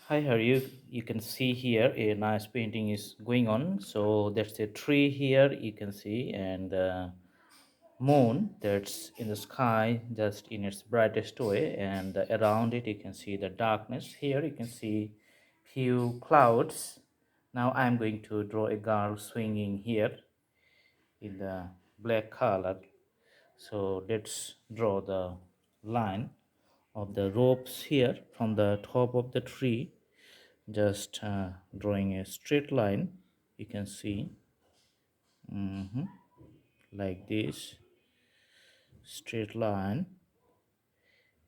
Hi, how are you? You can see here a nice painting is going on. So that's a tree here you can see, and the moon that's in the sky just in its brightest way, and around it you can see the darkness. Here you can see few clouds. Now I'm going to draw a girl swinging here in the black color. So let's draw the line of the ropes here from the top of the tree, just drawing a straight line. You can see like this straight line,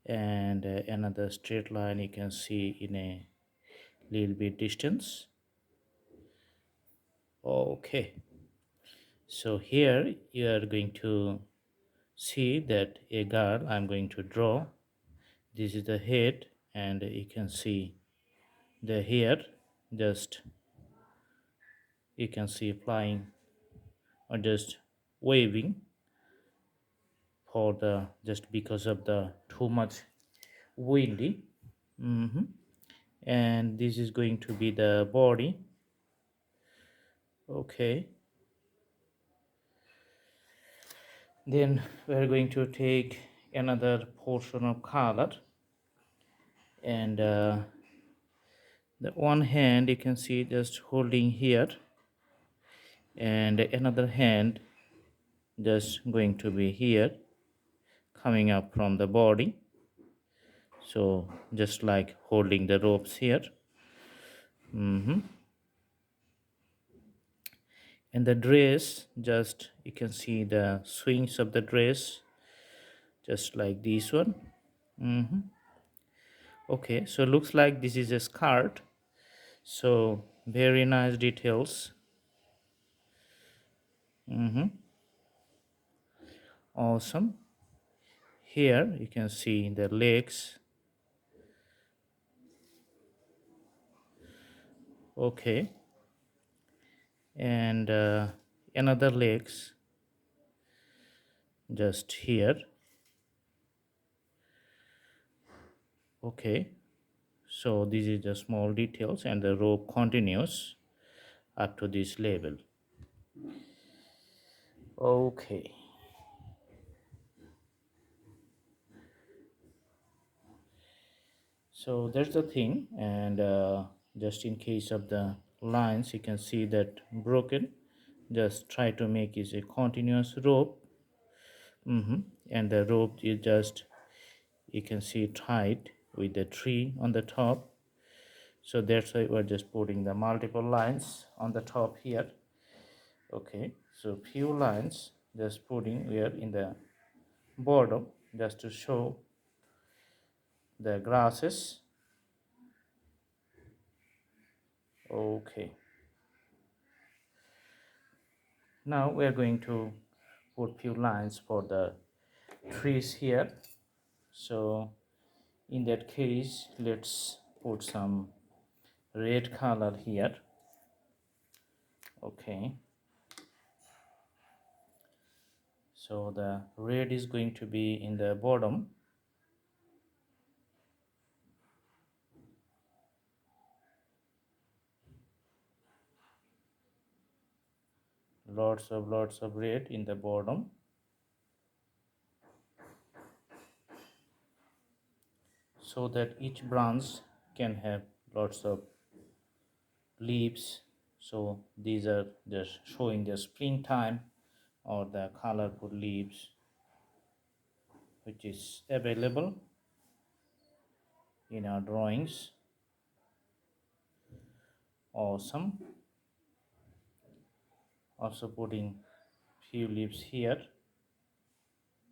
and another straight line you can see in a little bit distance. Okay, so here you are going to see that a girl I'm going to draw. This is the head, and you can see the hair, just you can see flying or just waving for the just because of the too much windy. And this is going to be the body. Okay, then we're going to take another portion of color, and the one hand you can see just holding here, and another hand just going to be here coming up from the body, so just like holding the ropes here. And the dress, just you can see the swings of the dress just like this one. Okay, so looks like this is a skirt, so very nice details. Awesome. Here you can see the legs. Okay, and another legs just here. Okay, so this is the small details, and the rope continues up to this level. Okay, so that's the thing, and just in case of the lines you can see that broken, just try to make is a continuous rope. And the rope is just you can see tied with the tree on the top, so that's why we're just putting the multiple lines on the top here. Okay, so few lines just putting here in the bottom just to show the grasses. Okay, now we're going to put few lines for the trees here. So in that case, let's put some red color here. Okay, so the red is going to be in the bottom. Lots of red in the bottom, so that each branch can have lots of leaves. So these are just showing the springtime or the colorful leaves which is available in our drawings. Awesome. Also putting few leaves here,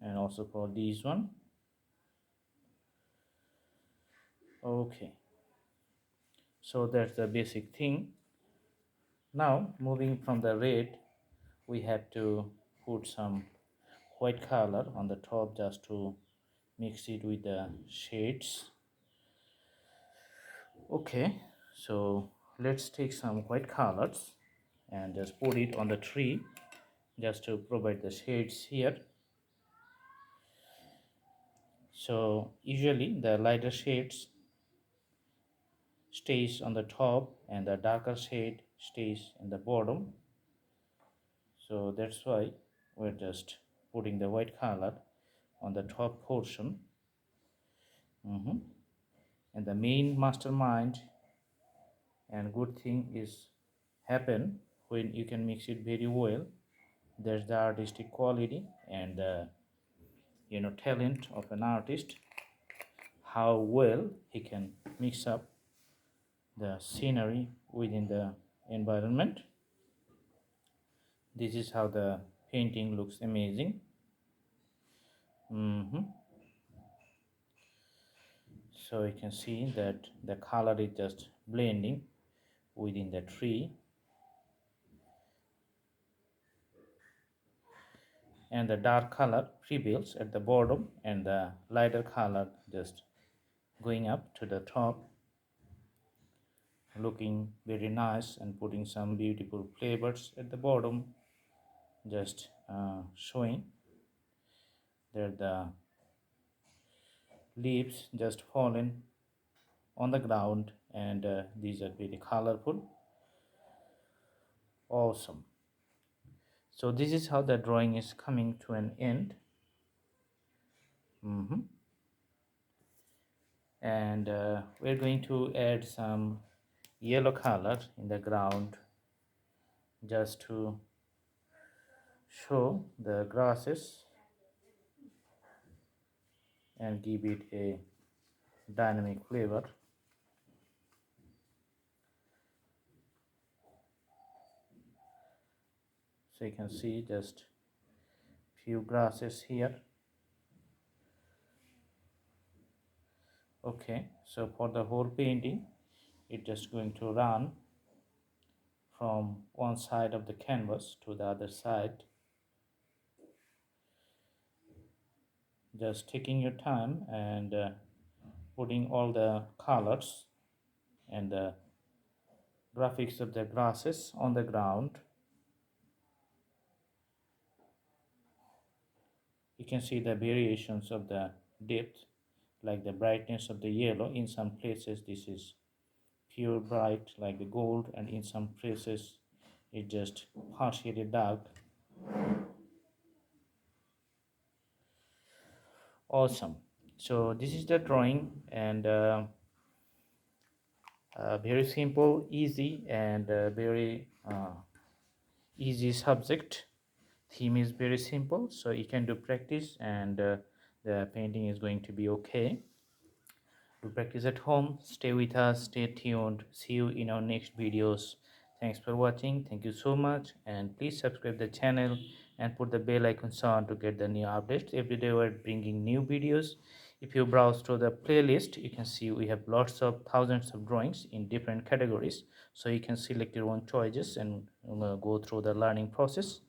and also for this one. Okay, so that's the basic thing. Now moving from the red, we have to put some white color on the top just to mix it with the shades. Okay, so let's take some white colors and just put it on the tree just to provide the shades here. So usually the lighter shades stays on the top and the darker shade stays in the bottom. So that's why we're just putting the white color on the top portion. Mhm. And the main mastermind and good thing is happen when you can mix it very well. There's the artistic quality and the talent of an artist, how well he can mix up the scenery within the environment. This is how the painting looks amazing. hmm So you can see that the color is just blending within the tree, and the dark color prevails at the bottom and the lighter color just going up to the top, looking very nice, and putting some beautiful flavors at the bottom, just showing that the leaves just fallen on the ground, and these are very colorful. Awesome. So this is how the drawing is coming to an end. hmm and we're going to add some yellow color in the ground just to show the grasses and give it a dynamic flavor. So you can see just few grasses here. Okay, so for the whole painting it's just going to run from one side of the canvas to the other side, just taking your time and putting all the colors and the graphics of the grasses on the ground. You can see the variations of the depth, like the brightness of the yellow. In some places this is pure bright like the gold, and in some places it just partially dark. Awesome. So this is the drawing, and very simple, easy, and very easy subject. Theme is very simple, so you can do practice, and the painting is going to be okay. Do practice at home. Stay with us, stay tuned. See you in our next videos. Thanks for watching. Thank you so much, and please subscribe the channel and put the bell icons on to get the new updates. Every day we're bringing new videos. If you browse through the playlist, you can see we have lots of thousands of drawings in different categories, so you can select your own choices and go through the learning process.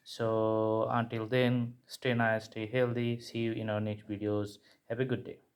So until then, stay nice, stay healthy. See you in our next videos. Have a good day.